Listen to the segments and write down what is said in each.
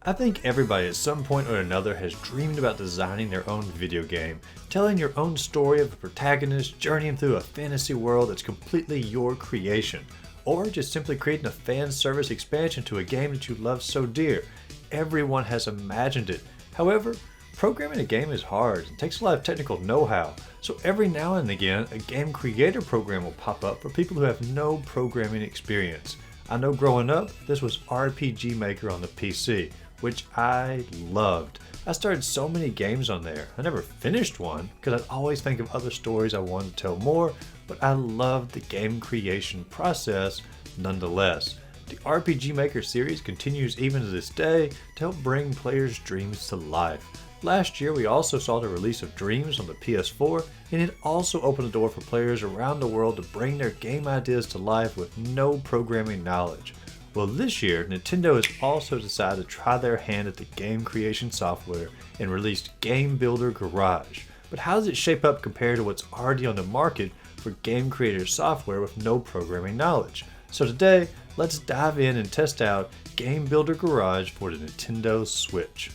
I think everybody at some point or another has dreamed about designing their own video game, telling your own story of a protagonist journeying through a fantasy world that's completely your creation, or just simply creating a fan service expansion to a game that you love so dear. Everyone has imagined it. However, programming a game is hard and takes a lot of technical know-how, so every now and again a game creator program will pop up for people who have no programming experience. I know growing up, this was RPG Maker on the PC, which I loved. I started so many games on there. I never finished one because I'd always think of other stories I wanted to tell more, but I loved the game creation process nonetheless. The RPG Maker series continues even to this day to help bring players' dreams to life. Last year we also saw the release of Dreams on the PS4, and it also opened the door for players around the world to bring their game ideas to life with no programming knowledge. Well, this year, Nintendo has also decided to try their hand at the game creation software and released Gamebuilder Garage. But how does it shape up compared to what's already on the market for game creator software with no programming knowledge? So today, let's dive in and test out Gamebuilder Garage for the Nintendo Switch.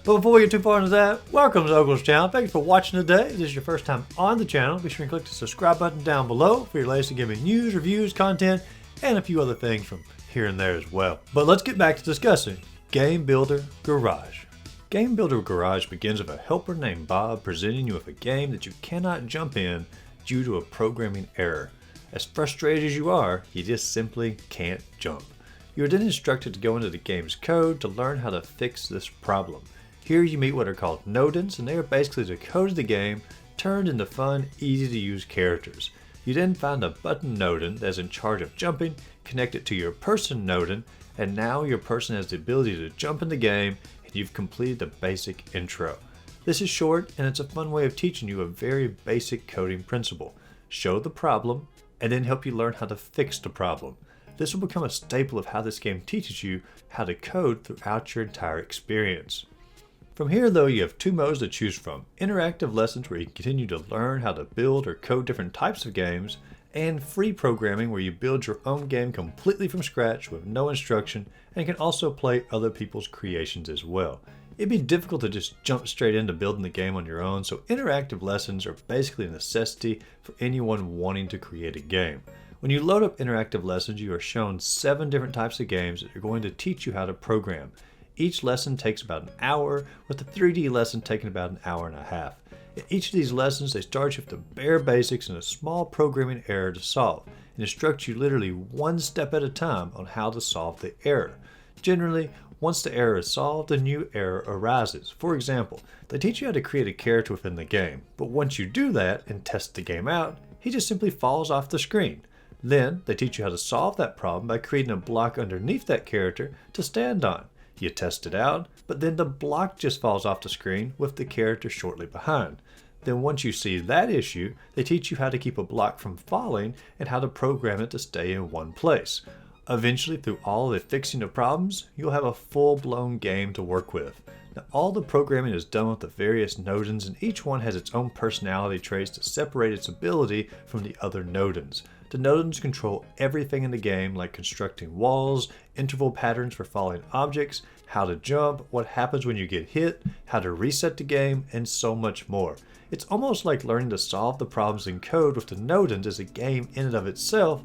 But before we get too far into that, welcome to Uncle's channel. Thank you for watching today. If this is your first time on the channel, be sure and click the subscribe button down below for your latest gaming news, reviews, content, and a few other things from here and there as well. But let's get back to discussing Gamebuilder Garage. Gamebuilder Garage begins with a helper named Bob presenting you with a game that you cannot jump in due to a programming error. As frustrated as you are, you just simply can't jump. You are then instructed to go into the game's code to learn how to fix this problem. Here you meet what are called nodens, and they are basically the code of the game turned into fun, easy to use characters. You then find a button noden that's in charge of jumping, connect it to your person noden, and now your person has the ability to jump in the game and you've completed the basic intro. This is short and it's a fun way of teaching you a very basic coding principle. Show the problem and then help you learn how to fix the problem. This will become a staple of how this game teaches you how to code throughout your entire experience. From here though, you have two modes to choose from: interactive lessons where you can continue to learn how to build or code different types of games, and free programming where you build your own game completely from scratch with no instruction and can also play other people's creations as well. It'd be difficult to just jump straight into building the game on your own, so interactive lessons are basically a necessity for anyone wanting to create a game. When you load up interactive lessons, you are shown 7 different types of games that are going to teach you how to program. Each lesson takes about an hour, with the 3D lesson taking about an hour and a half. In each of these lessons, they start you with the bare basics and a small programming error to solve, and instruct you literally one step at a time on how to solve the error. Generally, once the error is solved, a new error arises. For example, they teach you how to create a character within the game, but once you do that and test the game out, he just simply falls off the screen. Then, they teach you how to solve that problem by creating a block underneath that character to stand on. You test it out, but then the block just falls off the screen with the character shortly behind. Then once you see that issue, they teach you how to keep a block from falling and how to program it to stay in one place. Eventually, through all the fixing of problems, you'll have a full-blown game to work with. Now, all the programming is done with the various nodens, and each one has its own personality traits to separate its ability from the other nodens. The nodens control everything in the game, like constructing walls, interval patterns for falling objects, how to jump, what happens when you get hit, how to reset the game, and so much more. It's almost like learning to solve the problems in code with the nodens as a game in and of itself,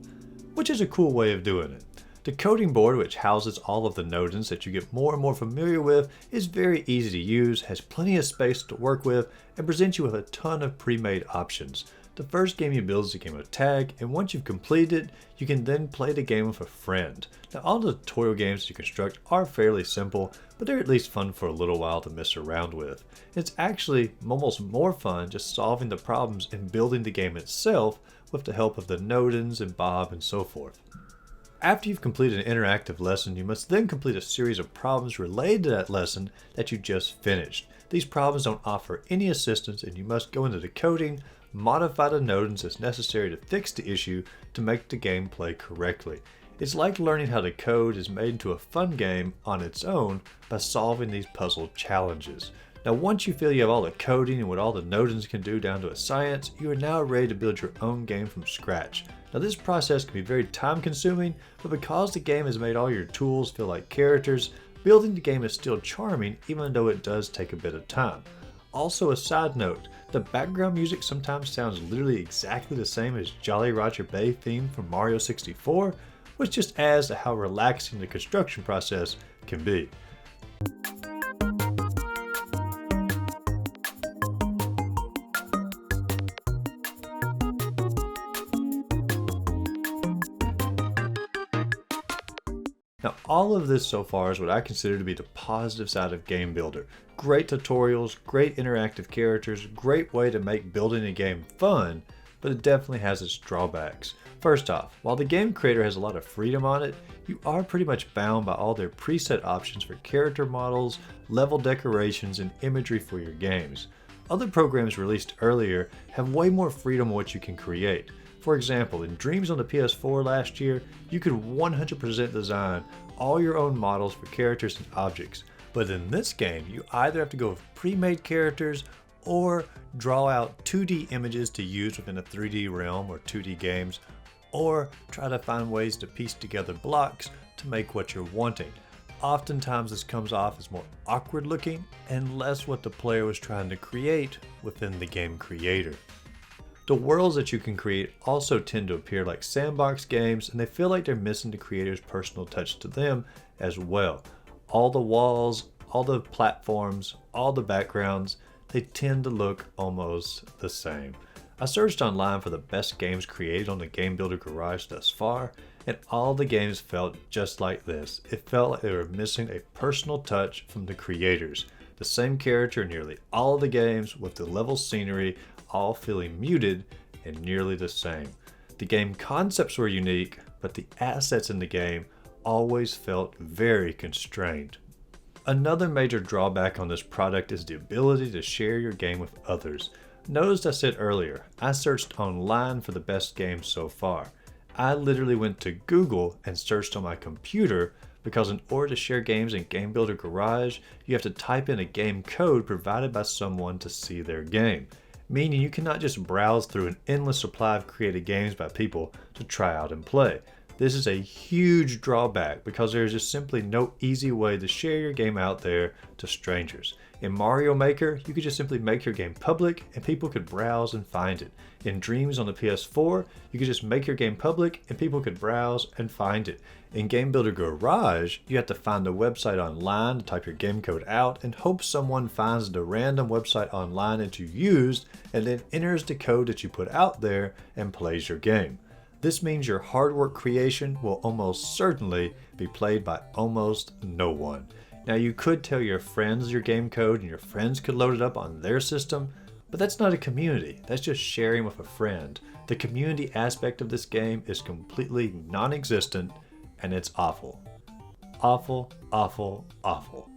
which is a cool way of doing it. The coding board, which houses all of the nodens that you get more and more familiar with, is very easy to use, has plenty of space to work with, and presents you with a ton of pre-made options. The first game you build is a game of tag, and once you've completed it, you can then play the game with a friend. Now, all the tutorial games you construct are fairly simple, but they're at least fun for a little while to mess around with. It's actually almost more fun just solving the problems and building the game itself with the help of the nodens and Bob and so forth. After you've completed an interactive lesson, you must then complete a series of problems related to that lesson that you just finished. These problems don't offer any assistance, and you must go into the coding, modify the nodens as necessary to fix the issue to make the game play correctly. It's like learning how to code is made into a fun game on its own by solving these puzzle challenges. Now, once you feel you have all the coding and what all the nodens can do down to a science, you are now ready to build your own game from scratch. Now, this process can be very time consuming, but because the game has made all your tools feel like characters, building the game is still charming even though it does take a bit of time. Also, a side note, the background music sometimes sounds literally exactly the same as Jolly Roger Bay theme from Mario 64, which just adds to how relaxing the construction process can be. Now, all of this so far is what I consider to be the positive side of Gamebuilder. Great tutorials, great interactive characters, great way to make building a game fun, but it definitely has its drawbacks. First off, while the game creator has a lot of freedom on it, you are pretty much bound by all their preset options for character models, level decorations, and imagery for your games. Other programs released earlier have way more freedom on what you can create. For example, in Dreams on the PS4 last year, you could 100% design all your own models for characters and objects. But in this game, you either have to go with pre-made characters or draw out 2D images to use within a 3D realm or 2D games, or try to find ways to piece together blocks to make what you're wanting. Oftentimes this comes off as more awkward looking and less what the player was trying to create within the game creator. The worlds that you can create also tend to appear like sandbox games, and they feel like they're missing the creator's personal touch to them as well. All the walls, all the platforms, all the backgrounds, they tend to look almost the same. I searched online for the best games created on the Gamebuilder Garage thus far, and all the games felt just like this. It felt like they were missing a personal touch from the creators. The same character in nearly all of the games, with the level scenery all feeling muted and nearly the same. The game concepts were unique, but the assets in the game always felt very constrained. Another major drawback on this product is the ability to share your game with others. Notice I said earlier, I searched online for the best games so far. I literally went to Google and searched on my computer, because in order to share games in Gamebuilder Garage, you have to type in a game code provided by someone to see their game. Meaning you cannot just browse through an endless supply of created games by people to try out and play. This is a huge drawback because there is just simply no easy way to share your game out there to strangers. In Mario Maker, you could just simply make your game public and people could browse and find it. In Dreams on the PS4, you could just make your game public and people could browse and find it. In Gamebuilder Garage, you have to find a website online to type your game code out and hope someone finds the random website online that you used and then enters the code that you put out there and plays your game. This means your hard work creation will almost certainly be played by almost no one. Now you could tell your friends your game code and your friends could load it up on their system, but that's not a community, that's just sharing with a friend. The community aspect of this game is completely non-existent and it's awful. Awful, awful, awful.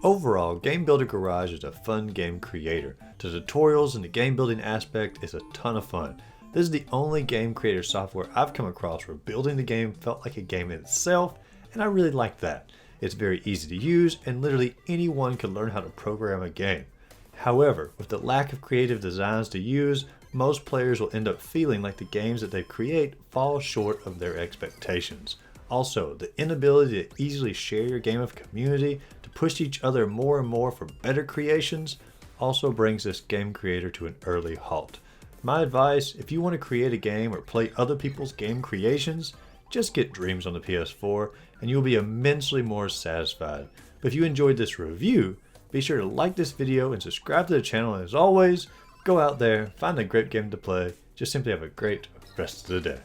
Overall, Gamebuilder Garage is a fun game creator. The tutorials and the game building aspect is a ton of fun. This is the only game creator software I've come across where building the game felt like a game in itself, and I really like that. It's very easy to use, and literally anyone can learn how to program a game. However, with the lack of creative designs to use, most players will end up feeling like the games that they create fall short of their expectations. Also, the inability to easily share your game with community to push each other more and more for better creations also brings this game creator to an early halt. My advice, if you want to create a game or play other people's game creations, just get Dreams on the PS4 and you'll be immensely more satisfied. But if you enjoyed this review, be sure to like this video and subscribe to the channel, and as always, go out there, find a great game to play, just simply have a great rest of the day.